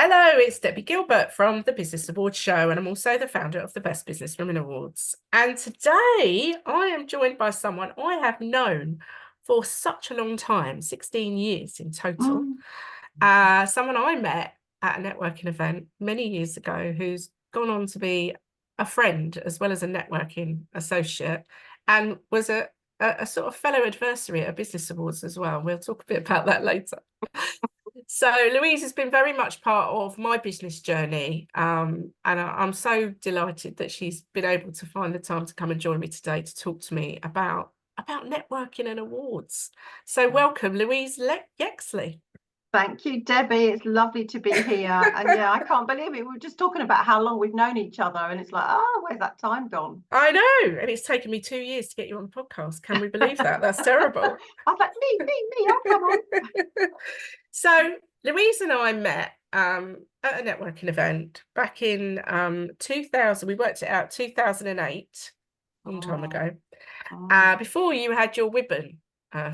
Hello, it's Debbie Gilbert from the Business Awards show, and I'm also the founder of the Best Businesswomen Awards. And today I am joined by someone I have known for such a long time, 16 years in total. Someone I met at a networking event many years ago who's gone on to be a friend as well as a networking associate, and was a sort of fellow adversary at a Business Awards as well. We'll talk a bit about that later. So Louise has been very much part of my business journey, and I'm so delighted that she's been able to find the time to come and join me today to talk to me about networking and awards. So welcome, Louise Yexley. Thank you, Debbie. It's lovely to be here. And yeah, I can't believe it. We were just talking about how long we've known each other, and it's like, oh, where's that time gone? I know, and it's taken me 2 years to get you on the podcast. Can we believe that? That's terrible. I was like, me, I'll come on. So Louise and I met at a networking event back in 2000. We worked it out 2008, a long time ago. Before you had your WIBN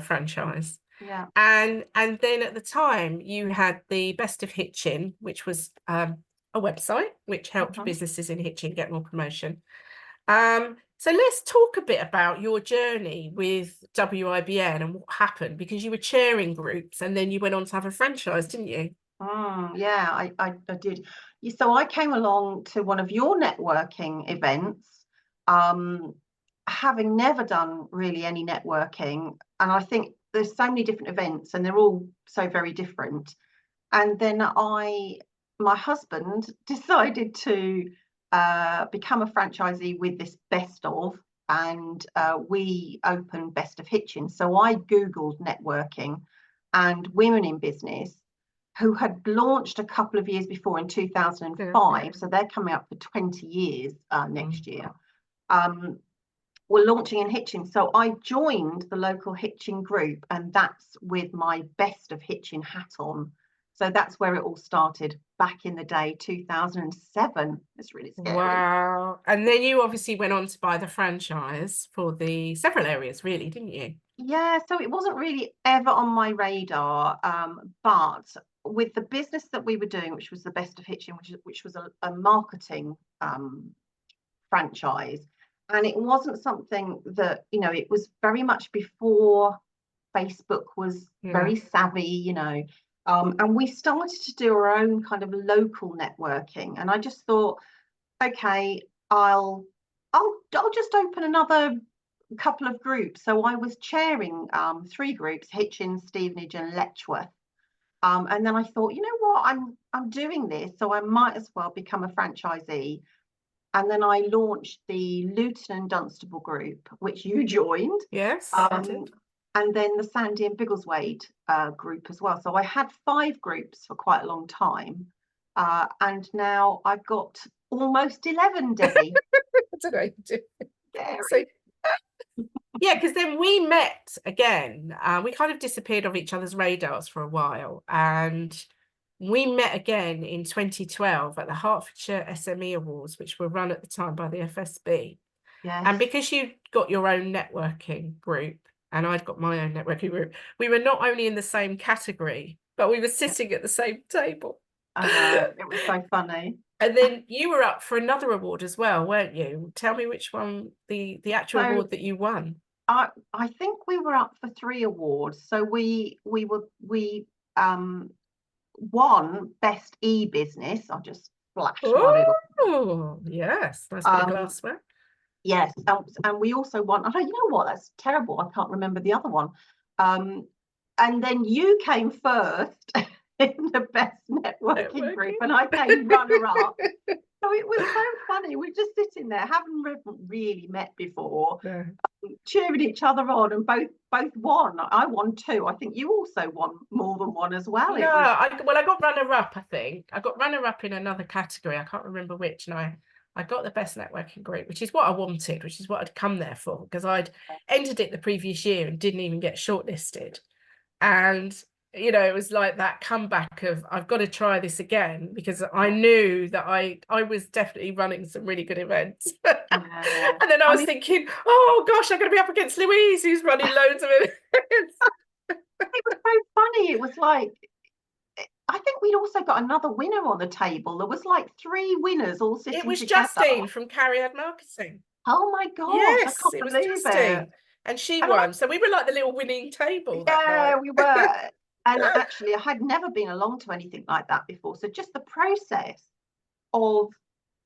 franchise. Yeah. And then at the time you had the Best of Hitchin, which was a website which helped businesses in Hitchin get more promotion. So let's talk a bit about your journey with WIBN and what happened, because you were chairing groups and then you went on to have a franchise, didn't you? Yeah, I did. So I came along to one of your networking events, having never done really any networking. And I think there's so many different events and they're all so very different. And then my husband decided to become a franchisee with this Best of, and we opened Best of Hitchin. So I Googled networking and women in business, who had launched a couple of years before in 2005. So they're coming up for 20 years next year. We're launching in Hitchin. So I joined the local Hitchin group, and that's with my Best of Hitchin hat on. So that's where it all started back in the day, 2007. It's really scary. Wow. And then you obviously went on to buy the franchise for the several areas, really, didn't you? Yeah, so it wasn't really ever on my radar, but with the business that we were doing, which was the Best of Hitchin, which was a marketing franchise, and it wasn't something that, it was very much before Facebook was very savvy, and we started to do our own kind of local networking. And I just thought, okay, I'll just open another couple of groups. So I was chairing 3 groups: Hitchin, Stevenage and Letchworth. And then I thought, you know what, I'm doing this, so I might as well become a franchisee. And then I launched the Luton and Dunstable group, which you joined. Yes, I did. And then the Sandy and Biggleswade group as well. So I had 5 groups for quite a long time. And now I've got almost 11, Debbie. I don't know. So, yeah, because then we met again. We kind of disappeared off each other's radars for a while. And we met again in 2012 at the Hertfordshire SME Awards, which were run at the time by the FSB. Yes. And because you got your own networking group and I'd got my own networking group, we were not only in the same category, but we were sitting at the same table. It was so funny. And then you were up for another award as well, weren't you? Tell me which one, the actual award that you won. I think we were up for 3 awards. So we won Best E-Business. I'll just flash my little. Oh, yes. Nice bit of glassware. Yes. And we also won, you know what, that's terrible. I can't remember the other one. And then you came first in the Best Networking group, and I came runner-up. So it was so funny. We're just sitting there, haven't really met before, cheering each other on, and both won. I won 2. I think you also won more than one as well. No, I got runner-up, I think. I got runner-up in another category. I can't remember which. And I got the Best Networking group, which is what I wanted, which is what I'd come there for, because I'd entered it the previous year and didn't even get shortlisted. And it was like that comeback of, I've got to try this again, because I knew that I was definitely running some really good events. And then I was thinking, oh gosh, I'm going to be up against Louise, who's running loads of events. It was so funny. It was like, I think we'd also got another winner on the table. There was like 3 winners all It sitting was together. Justine from Carriad Marketing. Oh my gosh, I Yes, can't it was believe it. Justine. And she And won. So we were like the little winning table that yeah, night. we were. And actually, I had never been along to anything like that before. So just the process of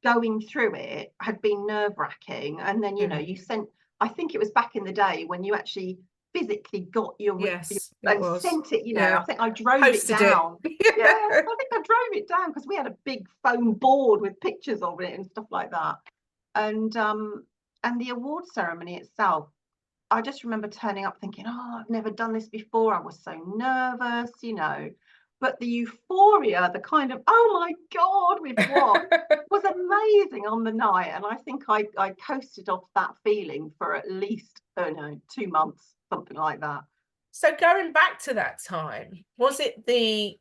going through it had been nerve-wracking. And then, you know, you sent, I think it was back in the day when you actually physically got your Yes, it and was. sent it, you know, Yeah. I think I drove it Posted it. down. Yeah, I think I drove it down because we had a big foam board with pictures of it and stuff like that. And the award ceremony itself, I just remember turning up thinking, oh, I've never done this before. I was so nervous, you know. But the euphoria, the kind of, oh my God, we've won, was amazing on the night. And I think I coasted off that feeling for at least, I don't know, 2 months, something like that. So going back to that time, was it the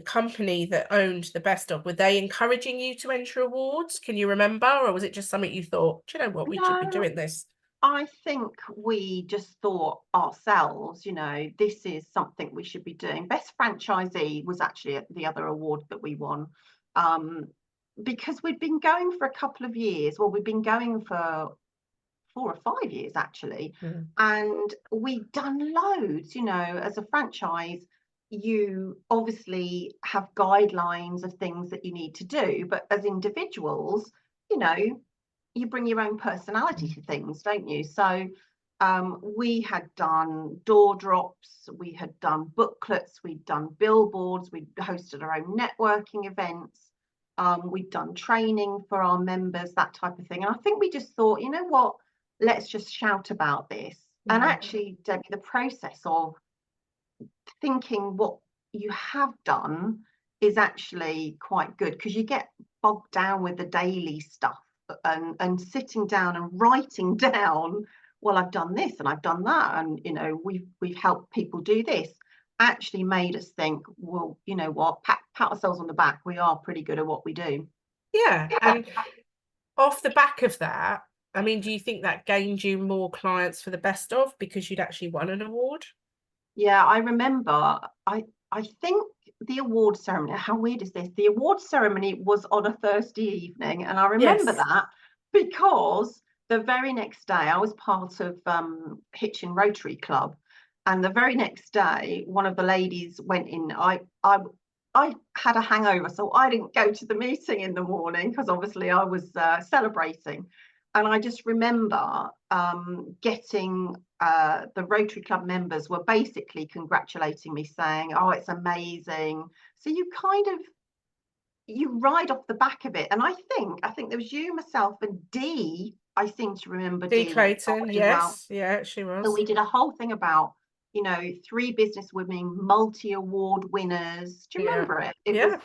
company that owned the Best Of, were they encouraging you to enter awards? Can you remember? Or was it just something you thought, do you know what, we should be No, doing this? I think we just thought ourselves, you know, this is something we should be doing. Best Franchisee was actually the other award that we won, because we'd been going for a couple of years. Well, we've been going for 4 or 5 years actually, and we'd done loads. You know, as a franchise, you obviously have guidelines of things that you need to do, but as individuals, you know, you bring your own personality to things, don't you? So we had done door drops, we had done booklets, we'd done billboards, we'd hosted our own networking events, we'd done training for our members, that type of thing. And I think we just thought, you know what, let's just shout about this. And actually, Debbie, the process of thinking what you have done is actually quite good, because you get bogged down with the daily stuff, and sitting down and writing down, well, I've done this and I've done that, and you know, we've helped people do this, actually made us think, well, you know what, pat ourselves on the back, we are pretty good at what we do. Yeah. And off the back of that, I mean, do you think that gained you more clients for the Best Of because you'd actually won an award? Yeah, I remember, I think the award ceremony, how weird is this? The award ceremony was on a Thursday evening, and I remember Yes. that because the very next day I was part of Hitchin Rotary Club, and the very next day one of the ladies went in. I had a hangover, so I didn't go to the meeting in the morning because obviously I was celebrating. And I just remember getting the Rotary Club members were basically congratulating me, saying, oh, it's amazing. So you kind of, you ride off the back of it. And I think there was you, myself, and Dee. I seem to remember Dee Dee Clayton, as well. yes. Yeah, she So was. we did a whole thing about, you know, 3 business women, multi-award winners. Do you remember it? It was,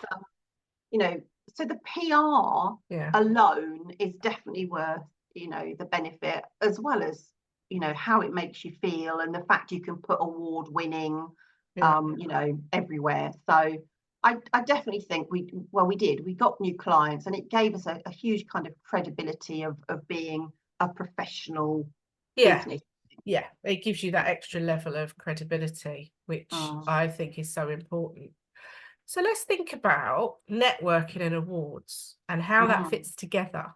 you know, so the PR alone is definitely worth, you know, the benefit, as well as, you know, how it makes you feel, and the fact you can put award winning, you know, everywhere. So I definitely think we got new clients, and it gave us a huge kind of credibility of being a professional business. Yeah, it gives you that extra level of credibility, which I think is so important. So let's think about networking and awards and how that fits together.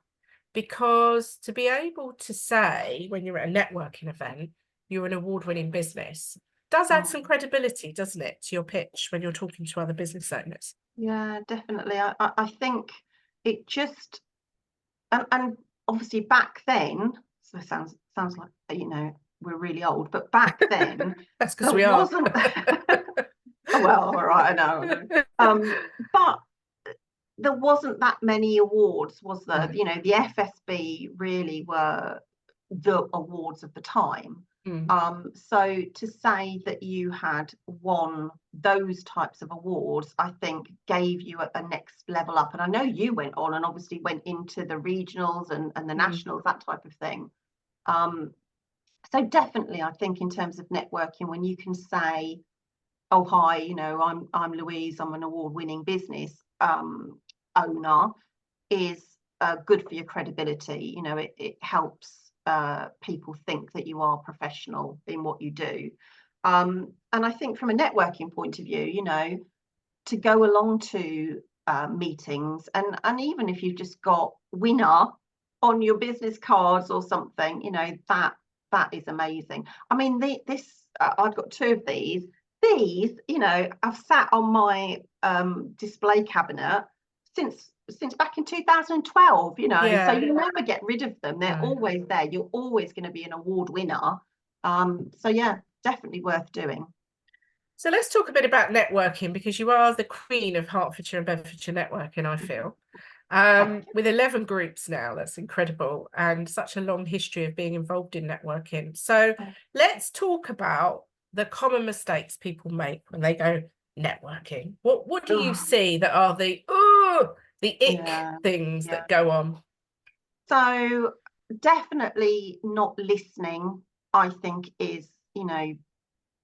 Because to be able to say when you're at a networking event, you're an award-winning business, does add some credibility, doesn't it, to your pitch when you're talking to other business owners? Yeah, definitely. I think it just, and obviously back then, so it sounds like, you know, we're really old, but back then That's because there we are. wasn't oh, well, all right, I know. But there wasn't that many awards, was there? You know, the FSB really were the awards of the time. So to say that you had won those types of awards, I think gave you a next level up. And I know you went on and obviously went into the regionals and the nationals, that type of thing. So definitely, I think in terms of networking, when you can say, oh, hi, you know, I'm Louise, I'm an award-winning business owner, is good for your credibility. You know, it helps people think that you are professional in what you do. And I think from a networking point of view, you know, to go along to meetings, and even if you've just got winner on your business cards or something, you know, that is amazing. I mean, I've got 2 of these. These, you know, I've sat on my display cabinet since back in 2012, you know, Yeah. so you never get rid of them. They're No. always there. You're always going to be an award winner. So yeah, definitely worth doing. So let's talk a bit about networking, because you are the queen of Hertfordshire and Bedfordshire networking, I feel. With 11 groups now, that's incredible, and such a long history of being involved in networking. So let's talk about the common mistakes people make when they go networking. What do you see that are the ick things that go on? So definitely not listening, I think, is, you know,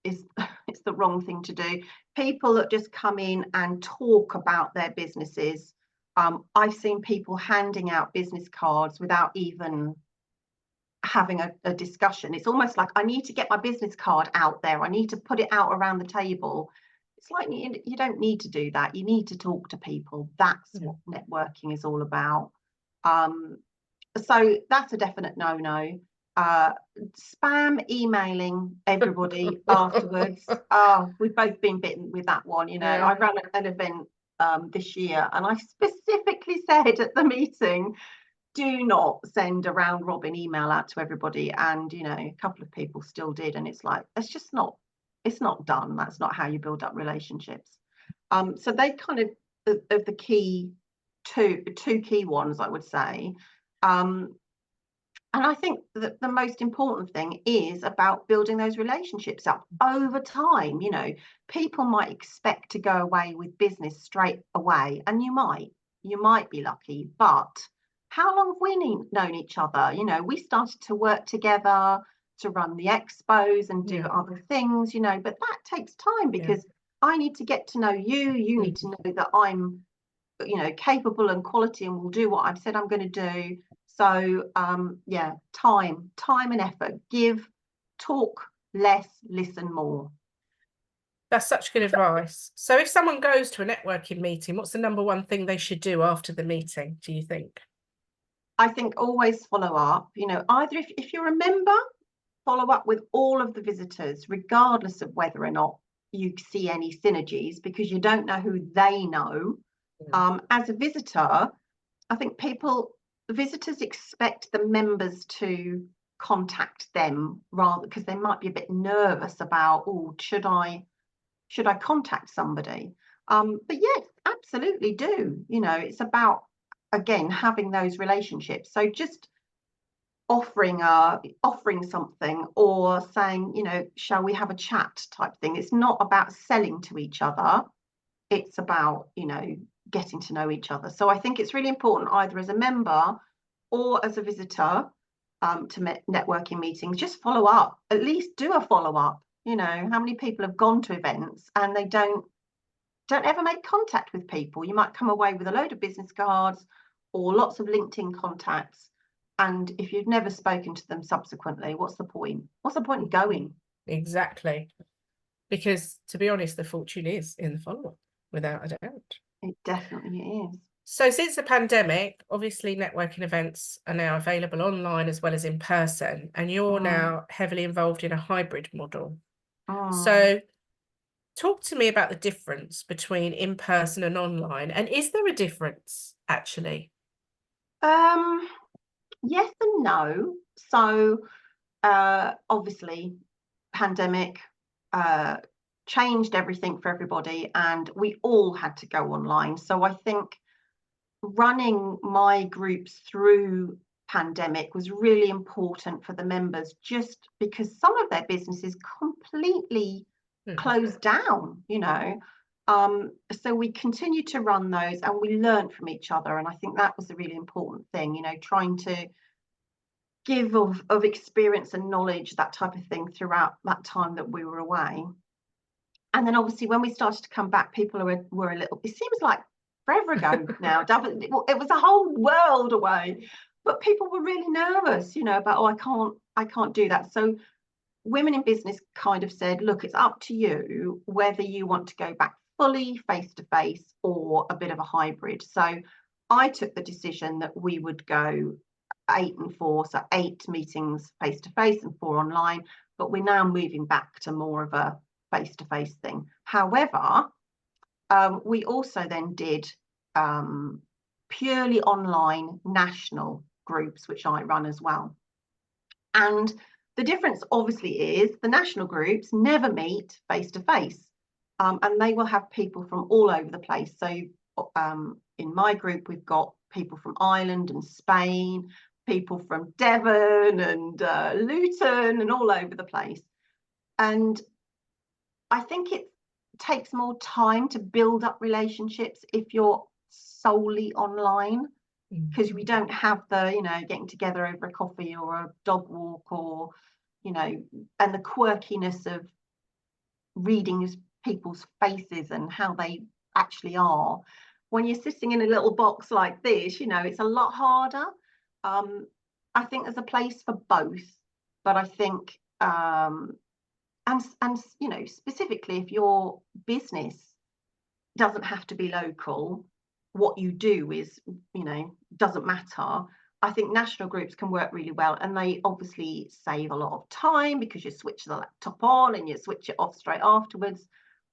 it's the wrong thing to do. People that just come in and talk about their businesses. I've seen people handing out business cards without even having a discussion. It's almost like, I need to get my business card out there. I need to put it out around the table. It's like, you don't need to do that. You need to talk to people. That's what networking is all about. So that's a definite no-no. Spam emailing everybody afterwards. Oh, we've both been bitten with that one. You know, I ran an event this year, and I specifically said at the meeting, do not send a round robin email out to everybody. And, you know, a couple of people still did. And it's like, it's not done. That's not how you build up relationships. So they kind of the key two key ones, I would say. And I think that the most important thing is about building those relationships up over time. You know, people might expect to go away with business straight away, and you might be lucky, but how long have we known each other? You know, we started to work together to run the expos and do other things, you know, but that takes time, because I need to get to know you. You need to know that I'm, you know, capable and quality and will do what I've said I'm going to do. So yeah, time and effort. Talk less, listen more. That's such good advice. So if someone goes to a networking meeting, what's the number one thing they should do after the meeting, do you think? I think always follow up. You know, either if you're a member, follow up with all of the visitors, regardless of whether or not you see any synergies, because you don't know who they know. As a visitor, I think visitors expect the members to contact them, rather, because they might be a bit nervous about, oh, should I contact somebody? But yes, absolutely do. You know, it's about, again, having those relationships. So just offering something, or saying, you know, shall we have a chat type thing. It's not about selling to each other. It's about, you know, getting to know each other. So I think it's really important, either as a member or as a visitor to networking meetings, just follow up. At least do a follow up. You know, how many people have gone to events and they don't ever make contact with people? You might come away with a load of business cards or lots of LinkedIn contacts, and if you've never spoken to them subsequently, what's the point? What's the point of going? Exactly. Because, to be honest, the fortune is in the follow-up, without a doubt. It definitely is. So since the pandemic, obviously networking events are now available online as well as in person, and you're now heavily involved in a hybrid model. So talk to me about the difference between in person and online, and is there a difference actually? Yes and no. So obviously pandemic changed everything for everybody, and we all had to go online. So I think running my groups through pandemic was really important for the members, just because some of their businesses completely closed down, you know. So we continued to run those, and we learned from each other, and I think that was a really important thing, you know, trying to give of experience and knowledge, that type of thing, throughout that time that we were away. And then obviously when we started to come back, people were a little, it seems like forever ago now, it was a whole world away, but people were really nervous, you know, about, oh, I can't do that. So Women in Business kind of said, look, it's up to you whether you want to go back fully face-to-face or a bit of a hybrid. So I took the decision that we would go 8 and 4, so 8 meetings face-to-face and 4 online, but we're now moving back to more of a face-to-face thing. However, we also then did purely online national groups, which I run as well. And the difference obviously is the national groups never meet face-to-face, and they will have people from all over the place. So in my group, we've got people from Ireland and Spain, people from Devon and Luton and all over the place. And I think it takes more time to build up relationships if you're solely online, because we don't have the, you know, getting together over a coffee or a dog walk, or, you know, and the quirkiness of reading people's faces and how they actually are. When you're sitting in a little box like this, you know, it's a lot harder. I think there's a place for both, but I think and you know, specifically if your business doesn't have to be local, what you do is, you know, doesn't matter. I think national groups can work really well, and they obviously save a lot of time because you switch the laptop on and you switch it off straight afterwards.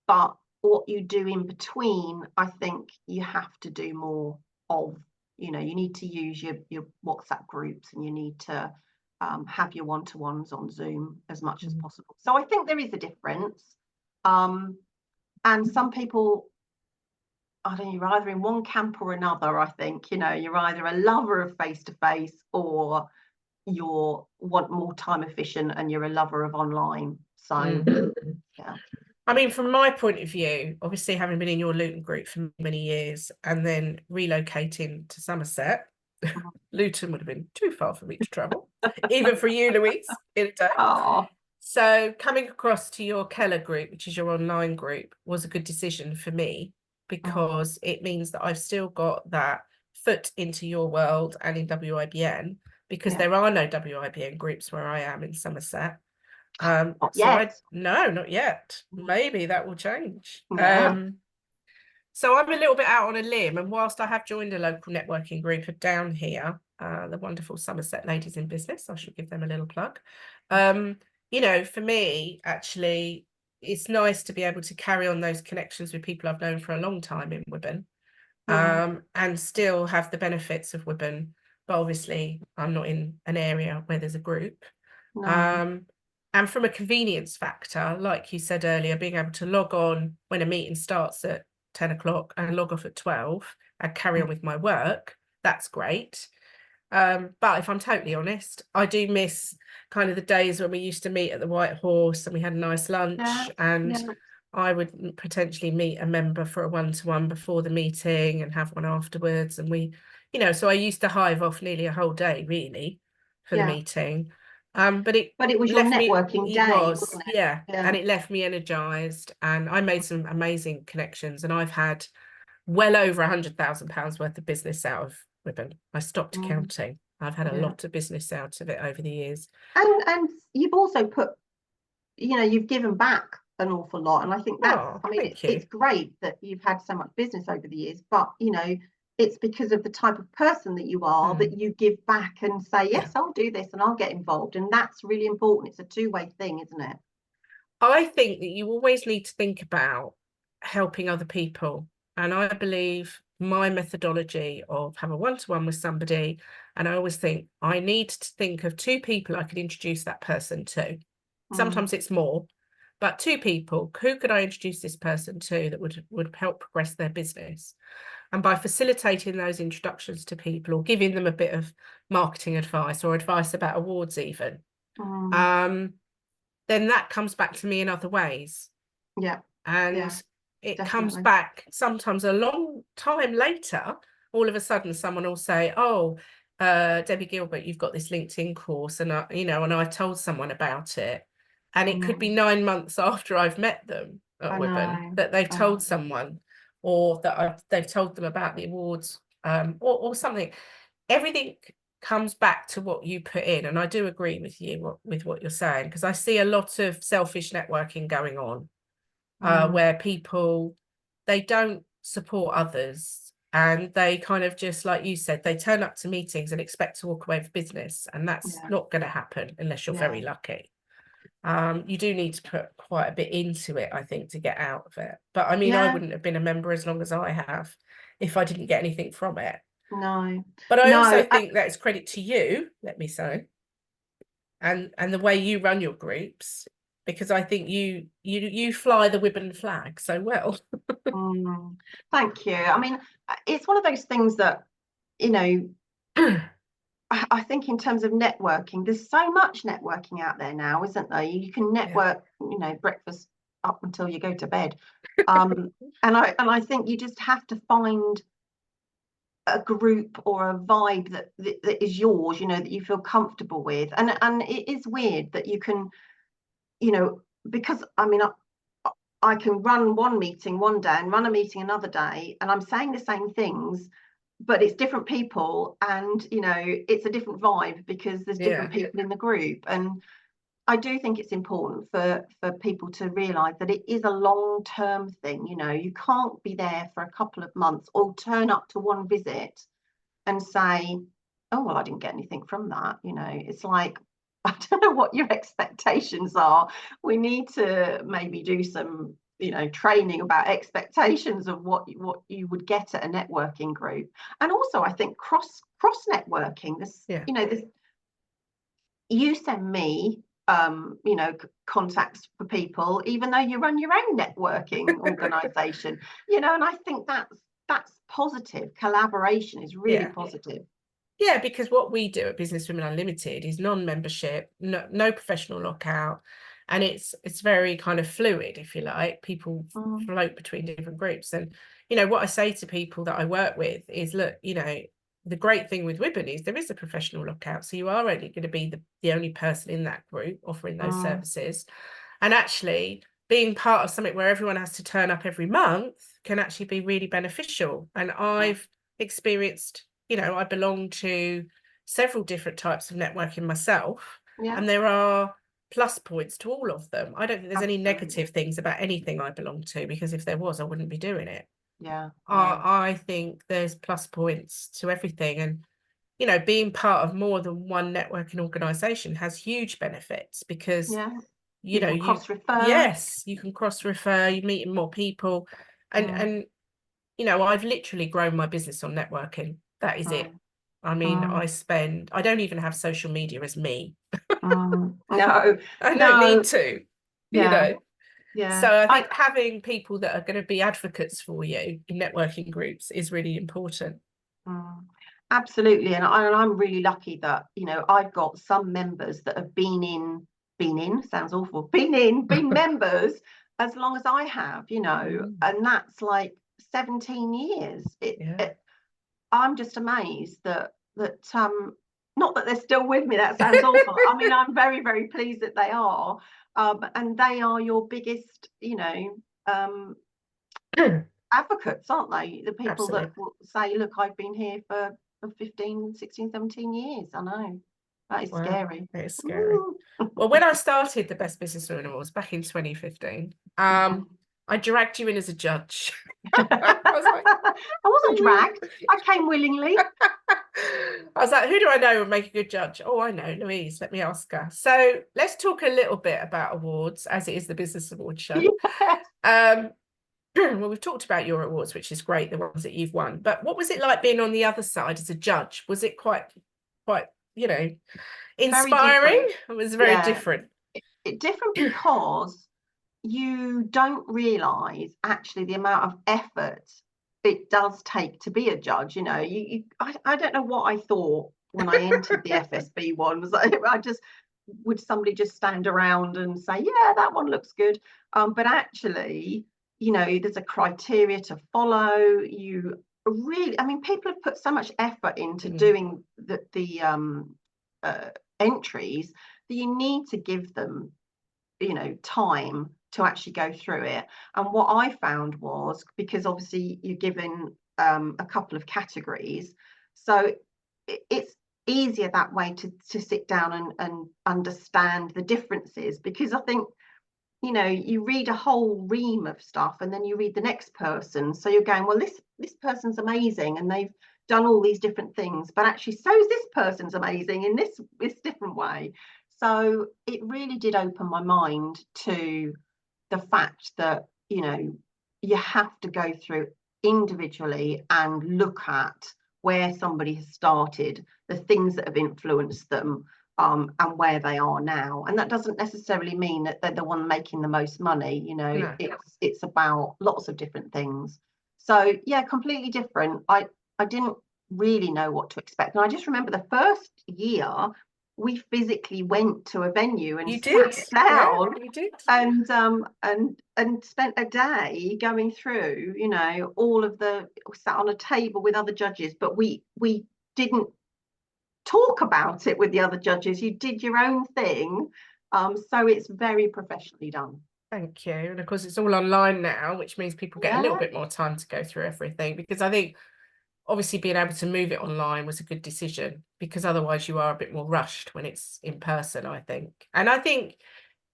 But what you do in between, I think you have to do more of. You know, you need to use your WhatsApp groups, and you need to have your one-to-ones on Zoom as much as possible. So I think there is a difference. And some people, I don't know, you're either in one camp or another. I think, you know, you're either a lover of face-to-face, or you want more time efficient and you're a lover of online. So yeah. I mean, from my point of view, obviously having been in your Luton group for many years and then relocating to Somerset, Luton would have been too far for me to travel, even for you, Louise, in a day. Oh. So coming across to your Keller group, which is your online group, was a good decision for me, because it means that I've still got that foot into your world and in WIBN, because there are no WIBN groups where I am in Somerset. Not yet. No, not yet. Maybe that will change. Yeah. So I'm a little bit out on a limb, and whilst I have joined a local networking group down here, the wonderful Somerset Ladies in Business, I should give them a little plug. You know, for me, actually, it's nice to be able to carry on those connections with people I've known for a long time in WIBN, and still have the benefits of WIBN. But obviously, I'm not in an area where there's a group. No. And from a convenience factor, like you said earlier, being able to log on when a meeting starts at 10 o'clock and log off at 12 and carry on with my work, that's great. But if I'm totally honest, I do miss kind of the days when we used to meet at the White Horse and we had a nice lunch, and I would potentially meet a member for a one-to-one before the meeting and have one afterwards. And we, you know, so I used to hive off nearly a whole day really for the meeting. But it was your networking day, wasn't it? Yeah, and it left me energized, and I made some amazing connections, and I've had well over £100,000 worth of business out of WIBN. I stopped counting. I've had a lot of business out of it over the years. And you've also put, you know, you've given back an awful lot, and I think that's, I mean, it's great that you've had so much business over the years, but you know, it's because of the type of person that you are that you give back and say, yes, I'll do this and I'll get involved. And that's really important. It's a two-way thing, isn't it? I think that you always need to think about helping other people. And I believe my methodology of have a one-to-one with somebody, and I always think I need to think of 2 people I could introduce that person to. Sometimes it's more, but 2 people, who could I introduce this person to that would help progress their business? And by facilitating those introductions to people, or giving them a bit of marketing advice or advice about awards even, then that comes back to me in other ways. And it comes back sometimes a long time later. All of a sudden someone will say, oh, Debbie Gilbert, you've got this LinkedIn course, and you know, and I've told someone about it, and it could be 9 months after I've met them at WIBN that they've told someone, or that they've told them about the awards, or something. Everything comes back to what you put in, and I do agree with you with what you're saying, because I see a lot of selfish networking going on, where people they don't support others, and they kind of just, like you said, they turn up to meetings and expect to walk away with business, and that's not going to happen unless you're very lucky. You do need to put quite a bit into it, I think, to get out of it. But I mean, I wouldn't have been a member as long as I have if I didn't get anything from it. No. But I also think that it's credit to you, let me say, and the way you run your groups, because I think you fly the WIBN flag so well. Thank you. I mean, it's one of those things that, you know, I think in terms of networking, there's so much networking out there now, isn't there? You can network, you know, breakfast up until you go to bed. And I think you just have to find a group or a vibe that is yours, you know, that you feel comfortable with. And it is weird that you can, you know, because I mean, I can run one meeting one day and run a meeting another day, and I'm saying the same things, but it's different people, and you know, it's a different vibe because there's different people in the group. And I do think it's important for people to realize that it is a long-term thing. You know, you can't be there for a couple of months or turn up to one visit and say, oh well, I didn't get anything from that. You know, it's like, I don't know what your expectations are. We need to maybe do some, you know, training about expectations of what you would get at a networking group. And also I think cross networking, this, you know, this, you send me you know, contacts for people, even though you run your own networking organization, you know, and I think that's positive. Collaboration is really positive. Yeah, because what we do at Businesswomen Unlimited is non-membership, no professional lockout, and it's very kind of fluid, if you like. People float between different groups. And, you know, what I say to people that I work with is, look, you know, the great thing with WIBN is there is a professional lockout, so you are only going to be the only person in that group offering those services. And actually being part of something where everyone has to turn up every month can actually be really beneficial. And I've experienced, you know, I belong to several different types of networking myself, and there are plus points to all of them. I don't think there's any negative things about anything I belong to, because if there was, I wouldn't be doing it. I think there's plus points to everything. And, you know, being part of more than one networking organization has huge benefits, because you know, you can cross refer, you meet more people, and you know, I've literally grown my business on networking. That is it. I mean, I don't even have social media as me. No, I don't need to, you know. So I think having people that are going to be advocates for you in networking groups is really important. Absolutely. And I'm really lucky that, you know, I've got some members that have been sounds awful, been members as long as I have, you know, and that's like 17 years. I'm just amazed that not that they're still with me, that sounds awful. I mean, I'm very, very pleased that they are. And they are your biggest, you know, advocates, aren't they? The people that will say, look, I've been here for 15, 16, 17 years. I know. That is scary. It is scary. Well, when I started the Best Businesswomen Awards back in 2015, I dragged you in as a judge. I wasn't dragged. I came willingly. I was like, who do I know would make a good judge? Oh, I know, Louise. Let me ask her. So let's talk a little bit about awards, as it is the Business Awards show. Well, we've talked about your awards, which is great, the ones that you've won. But what was it like being on the other side as a judge? Was it quite, you know, inspiring? It was very different. Different because you don't realise actually the amount of effort it does take to be a judge. You know, I don't know what I thought when I entered the FSB one. Was I just, would somebody just stand around and say, yeah, that one looks good, but actually, you know, there's a criteria to follow. You really, I mean, people have put so much effort into doing the entries that you need to give them, you know, time to actually go through it. And what I found was, because obviously you're given a couple of categories, so it's easier that way to sit down and understand the differences, because I think you know, you read a whole ream of stuff and then you read the next person. So you're going, well, this person's amazing and they've done all these different things, but actually so is this person's amazing in this different way. So it really did open my mind to the fact that, you know, you have to go through individually and look at where somebody has started, the things that have influenced them, and where they are now. And that doesn't necessarily mean that they're the one making the most money. You know, No. it's about lots of different things. So yeah, completely different. I didn't really know what to expect. And I just remember the first year we physically went to a venue and You sat did. down, Yeah, you did. and spent a day going through, you know, all of the, sat on a table with other judges, but we didn't talk about it with the other judges. You did your own thing. So it's very professionally done. Thank you. And of course, it's all online now, which means people get a little Yeah, bit more time to go through everything, because I think obviously being able to move it online was a good decision, because otherwise you are a bit more rushed when it's in person, I think. And I think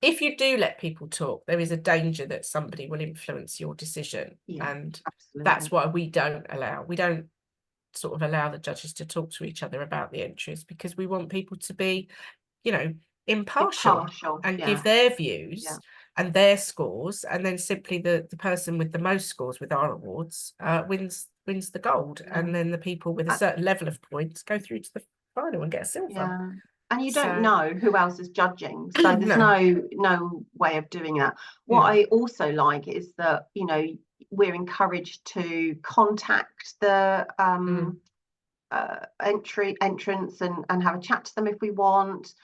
if you do let people talk, there is a danger that somebody will influence your decision. yeah, And absolutely. that's why we don't sort of allow the judges to talk to each other about the entries, because we want people to be, you know, impartial and yeah, give their views yeah, and their scores, and then simply the person with the most scores with our awards wins the gold, yeah. and then the people with a certain level of points go through to the final and get a silver. Yeah. And you don't So know who else is judging, so there's no way of doing that. What I also like is that, you know, we're encouraged to contact the entrance and have a chat to them if we want.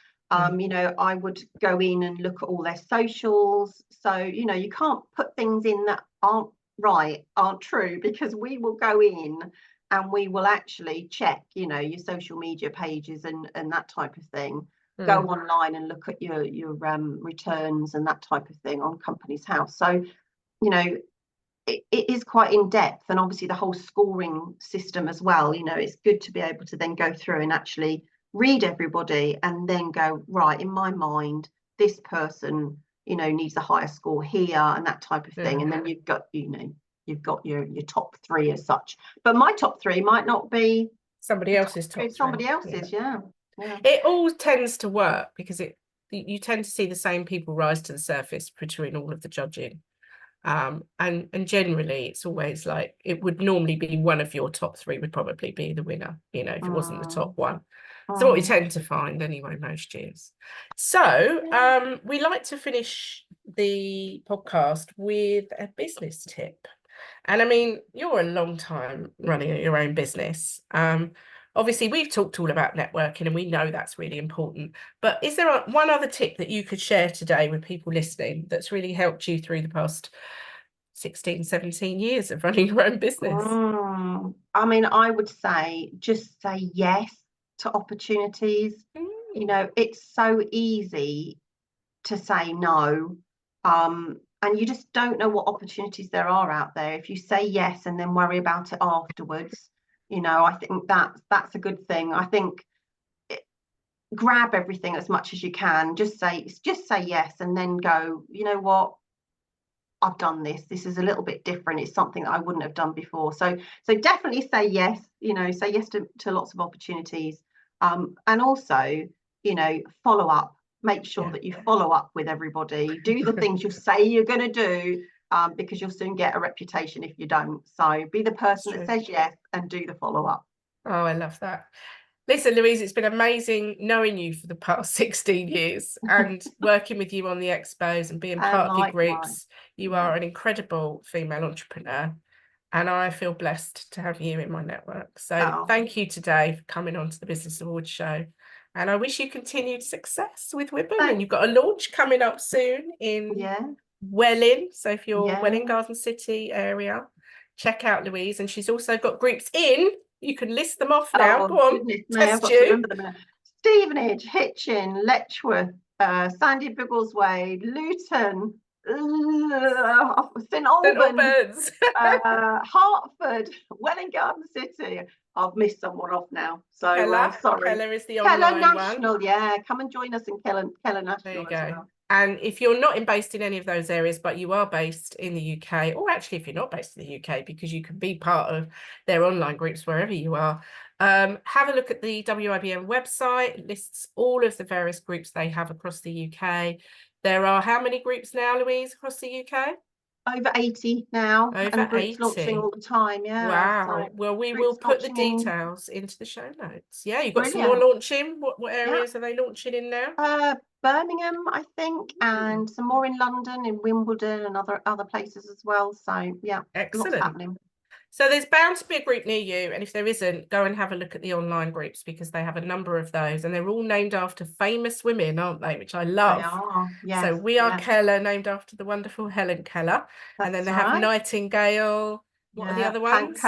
You know, I would go in and look at all their socials. So, you know, you can't put things in that aren't right, aren't true, because we will go in and we will actually check, you know, your social media pages and that type of thing. Go online and look at your returns and that type of thing on Companies House. So, you know, it is quite in depth, and obviously the whole scoring system as well. You know, it's good to be able to then go through and actually read everybody and then go, right, in my mind, this person, you know, needs a higher score here and that type of thing. And then you've got, you know, you've got your top three as such. But my top three might not be somebody else's top three. Somebody else's, yeah. It all tends to work because you tend to see the same people rise to the surface between all of the judging. And generally it's always like, it would normally be one of your top three would probably be the winner, you know, if it wasn't the top one. So what we tend to find anyway most years. So we like to finish the podcast with a business tip. And I mean, you're a long time running your own business. Obviously, we've talked all about networking and we know that's really important. But is there one other tip that you could share today with people listening that's really helped you through the past 16, 17 years of running your own business? I mean, I would say just say yes to opportunities. You know, it's so easy to say no. And you just don't know what opportunities there are out there. If you say yes and then worry about it afterwards, you know, I think that's a good thing. I think grab everything as much as you can. Just say yes, and then go, you know what, I've done this. This is a little bit different. It's something that I wouldn't have done before. So definitely say yes. You know, say yes to lots of opportunities. And also, you know, follow up. Make sure that you follow up with everybody. Do the things you say you're going to do, because you'll soon get a reputation if you don't. So be the person that says yes and do the follow up. Oh, I love that. Listen, Louise, it's been amazing knowing you for the past 16 years and working with you on the expos and being part of your groups. You are an incredible female entrepreneur, and I feel blessed to have you in my network. So thank you today for coming on to the Business Awards show. And I wish you continued success with WIBN. And you've got a launch coming up soon in Welling. So if you're Welling Garden City area, check out Louise. And she's also got groups in. You can list them off now. Go on, I've got to remember them now. Stevenage, Hitchin, Letchworth, Sandy Biggleswade, Luton, St Albans, Hertford, Welling Garden City. I've missed someone off now, so sorry. Keller is the online National, one. Come and join us in Keller National. There you go. And if you're not based in any of those areas, but you are based in the UK, or actually if you're not based in the UK, because you can be part of their online groups wherever you are, have a look at the WIBN website. It lists all of the various groups they have across the UK. There are how many groups now, Louise, across the UK? Over 80 now, Over and groups 80. launching all the time. Yeah. Wow. So well, we will groups put the launching in. details into the show notes. Yeah, you've got some more Brilliant. launching. What areas are they launching in now? Birmingham, I think, and some more in London, in Wimbledon, and other places as well. So yeah, lots Excellent. happening. So there's bound to be a group near you, and if there isn't, go and have a look at the online groups, because they have a number of those, and they're all named after famous women, aren't they? Which I love. They are, yes. So We Are yes. Keller, named after the wonderful Helen Keller. And then they have right. Nightingale. What are the other ones?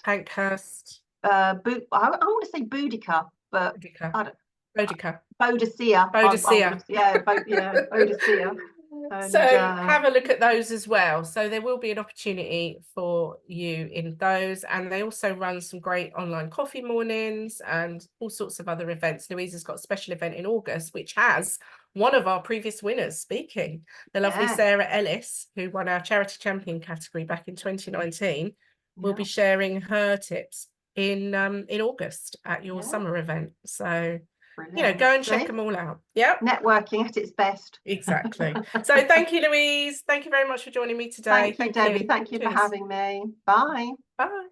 Pankhurst. I want to say Boudica, but Boudica. I don't. Boudica. Boadicea. Boadicea. Boadicea. So have a look at those as well. So there will be an opportunity for you in those. And they also run some great online coffee mornings and all sorts of other events. Louise has got a special event in August, which has one of our previous winners speaking, the lovely Sarah Ellis, who won our charity champion category back in 2019, will be sharing her tips in August at your summer event. So brilliant. Go and check them all out. Yeah. Networking at its best. Exactly. So thank you, Louise. Thank you very much for joining me today. Thank you, Debbie. Thank you for having me. Bye. Bye.